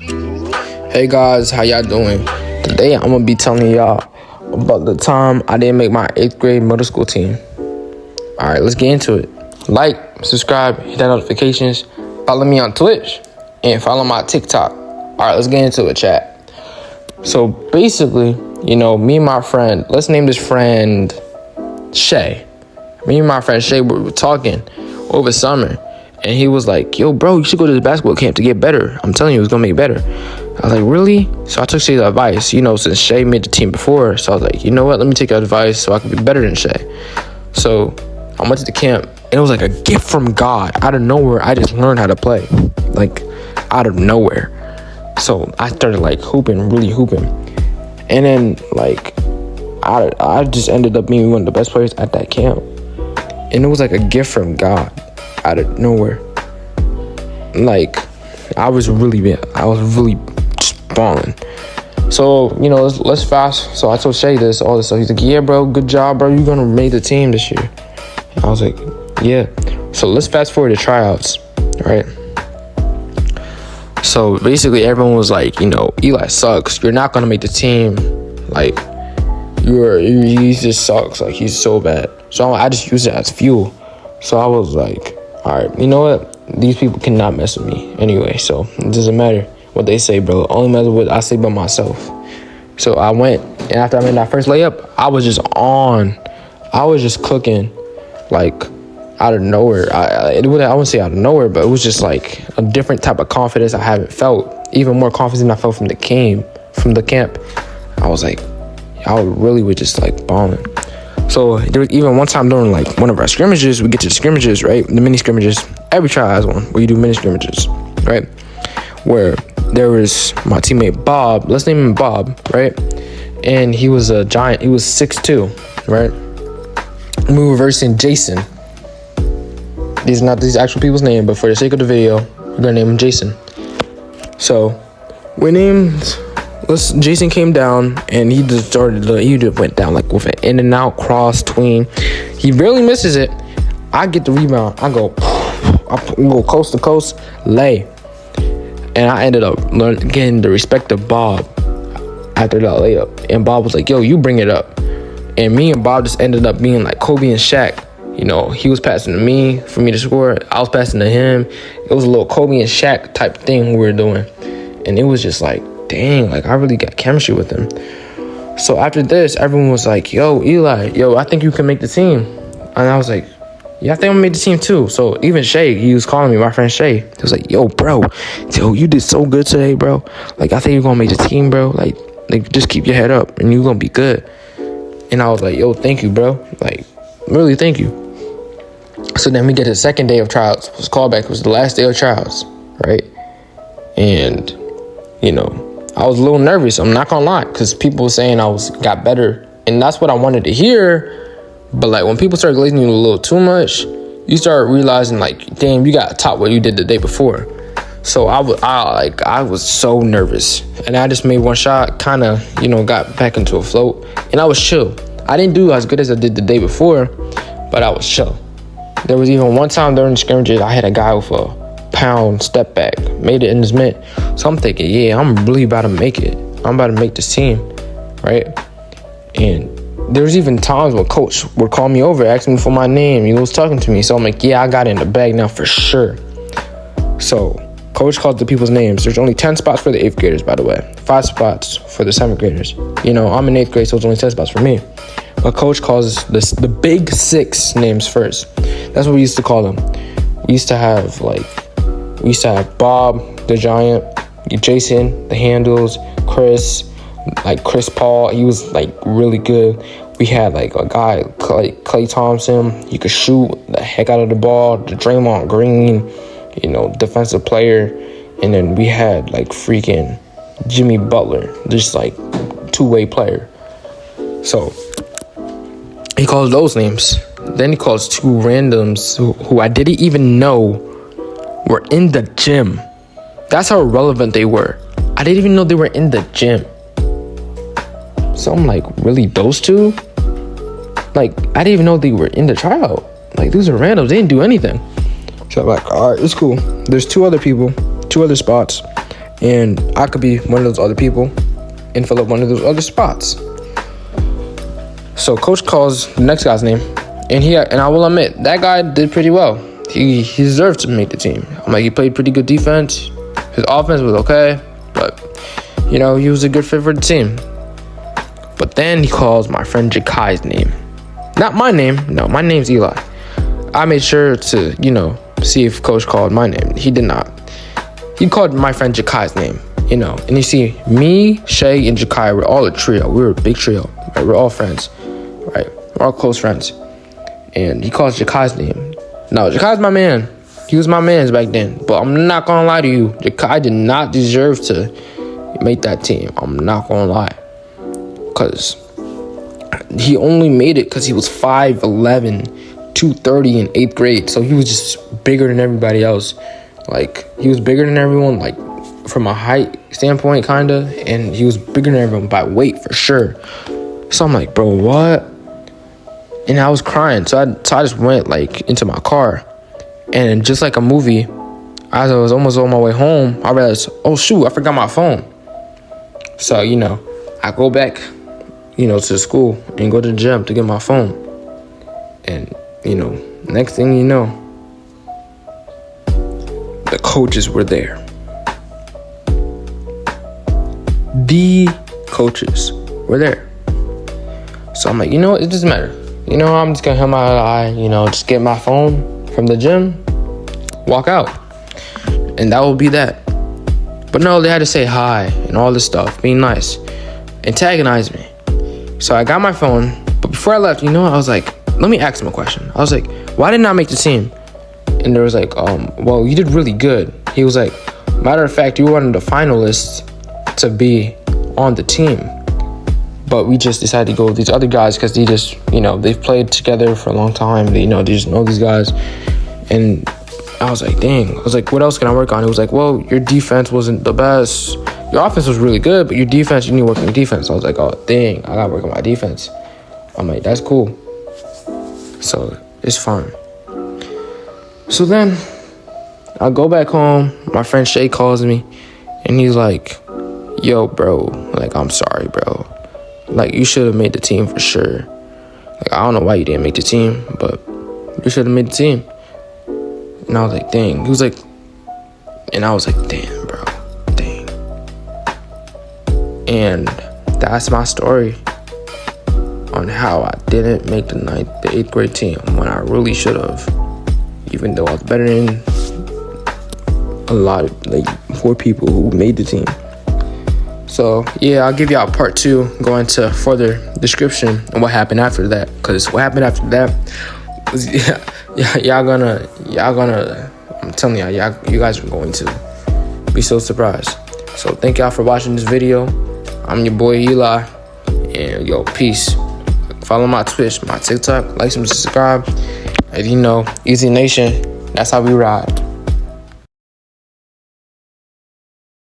Hey guys, how y'all doing? Today I'm gonna be telling y'all about the time I didn't make my 8th grade middle school team. Alright, let's get into it. Like, subscribe, hit that notifications, follow me on Twitch, and follow my TikTok. Alright, let's get into it, chat. So basically, me and my friend, let's name this friend Shay. Me and my friend Shay were talking over summer, and he was like, yo, bro, you should go to this basketball camp to get better. I'm telling you, it's gonna make better. I was like, really? So I took Shay's advice, since Shay made the team before. So I was like, you know what? Let me take your advice so I can be better than Shay. So I went to the camp, and it was like a gift from God. Out of nowhere, I just learned how to play. Like, out of nowhere. So I started, really hooping. And then, I just ended up being one of the best players at that camp. And it was like a gift from God out of nowhere. I was really just balling. So, let's fast. So I told Shay all this stuff. He's like, yeah, bro, good job, bro. You're going to make the team this year. And I was like, yeah. So let's fast forward to tryouts, right? So basically everyone was like, Eli sucks. You're not going to make the team. He just sucks. He's so bad. So I just used it as fuel. So I was like, all right, you know what? These people cannot mess with me anyway. So it doesn't matter what they say, bro. Only matter what I say about myself. So I went, and after I made that first layup, I was just on. I was just cooking, out of nowhere. I wouldn't say out of nowhere, but it was just a different type of confidence I haven't felt. Even more confidence than I felt from the camp. I was like, I really was just balling. So there was even one time during one of our scrimmages, we get to the scrimmages, right? The mini scrimmages. Every trial has one where you do mini scrimmages, right? Where there was my teammate Bob. Let's name him Bob, right? And he was a giant. He was 6'2", right? And we were versing Jason. These are not these actual people's name, but for the sake of the video, we're gonna name him Jason. So we named. Jason came down, and he just went down with an in and out cross tween. He barely misses it. I get the rebound. I go coast to coast, lay. And I ended up getting the respect of Bob after that layup. And Bob was like, yo, you bring it up. And me and Bob just ended up being like Kobe and Shaq. He was passing to me for me to score. I was passing to him. It was a little Kobe and Shaq type thing we were doing. And it was just dang, I really got chemistry with him. So after this, everyone was like, yo, Eli, I think you can make the team. And I was like, yeah, I think I'm gonna make the team too. So even Shay, he was calling me, my friend Shay. He was like, yo, bro, you did so good today, bro. I think you're gonna make the team, bro. Just keep your head up and you're gonna be good. And I was like, yo, thank you, bro. Really, thank you. So then we get to the second day of tryouts. It was callback. It was the last day of tryouts, right? And, I was a little nervous. I'm not gonna lie, because people were saying got better. And that's what I wanted to hear. But when people start glazing you a little too much, you start realizing damn, you got top what you did the day before. So I was so nervous, and I just made one shot, kind of got back into a float, and I was chill. I didn't do as good as I did the day before, but I was chill. There was even one time during the scrimmages, I had a guy with a pound step back, made it in his mitt. So I'm thinking, yeah, I'm really about to make it. I'm about to make this team, right? And there's even times when coach would call me over, ask me for my name. He was talking to me. So I'm like, yeah, I got it in the bag now for sure. So coach calls the people's names. There's only 10 spots for the 8th graders, by the way. 5 spots for the 7th graders. I'm in 8th grade, so it's only 10 spots for me. But coach calls the big 6 names first. That's what we used to call them. We used to have Bob, the giant, Jason, the handles, Chris Paul. He was really good. We had a guy Klay Thompson. He could shoot the heck out of the ball. The Draymond Green, defensive player. And then we had freaking Jimmy Butler, just two-way player. So he calls those names. Then he calls 2 randoms who I didn't even know were in the gym. That's how relevant they were. I didn't even know they were in the gym. So I'm like, really, those 2? I didn't even know they were in the tryout. These are randoms. They didn't do anything. So I'm like, all right, it's cool. There's 2 other people, 2 other spots. and I could be one of those other people and fill up one of those other spots. So coach calls the next guy's name, and I will admit that guy did pretty well. He deserved to make the team. I'm like, he played pretty good defense. His offense was okay, but he was a good fit for the team. But then he calls my friend Jakai's name. Not my name. No, my name's Eli. I made sure to, see if coach called my name. He did not. He called my friend Jakai's name, And you see, me, Shay, and Jakai were all a trio. We were a big trio. Right? We're all friends, right? We're all close friends. And he calls Jakai's name. No, Jakai's my man. He was my man back then. But I'm not going to lie to you. Jakai did not deserve to make that team. I'm not going to lie. Because he only made it because he was 5'11", 230 in 8th grade. So he was just bigger than everybody else. Like, he was bigger than everyone, like, from a height standpoint, kind of. And he was bigger than everyone by weight, for sure. So I'm like, bro, what? And I was crying. So I just went, like, into my car. And just like a movie, as I was almost on my way home, I realized, oh, shoot, I forgot my phone. So, I go back, to school and go to the gym to get my phone. And, next thing you know, the coaches were there. The coaches were there. So I'm like, it doesn't matter. I'm just going to help my eye, just get my phone from the gym, walk out. And that will be that. But no, they had to say hi and all this stuff, being nice, antagonize me. So I got my phone, but before I left, I was like, let me ask him a question. I was like, why didn't I make the team? And there was like, well, you did really good. He was like, matter of fact, you were one of the finalists to be on the team. But we just decided to go with these other guys because they just, they've played together for a long time. They just know these guys. And I was like, dang. I was like, what else can I work on? It was like, well, your defense wasn't the best. Your offense was really good, but your defense, you need to work on your defense. So I was like, oh, dang, I got to work on my defense. I'm like, that's cool. So it's fine. So then I go back home. My friend Shay calls me, and he's like, yo, bro, like, I'm sorry, bro. Like, you should have made the team for sure. Like, I don't know why you didn't make the team, but you should have made the team. And I was like, dang. He was like, and I was like, damn, bro, dang. And that's my story on how I didn't make the 8th grade team when I really should have. Even though I was better than a lot of, like, 4 people who made the team. So, yeah, I'll give y'all part 2, go into further description and what happened after that. Because what happened after that was, y'all gonna, I'm telling y'all, you guys are going to be so surprised. So, thank y'all for watching this video. I'm your boy, Eli. And, peace. Follow my Twitch, my TikTok, like, subscribe. And Easy Nation, that's how we ride.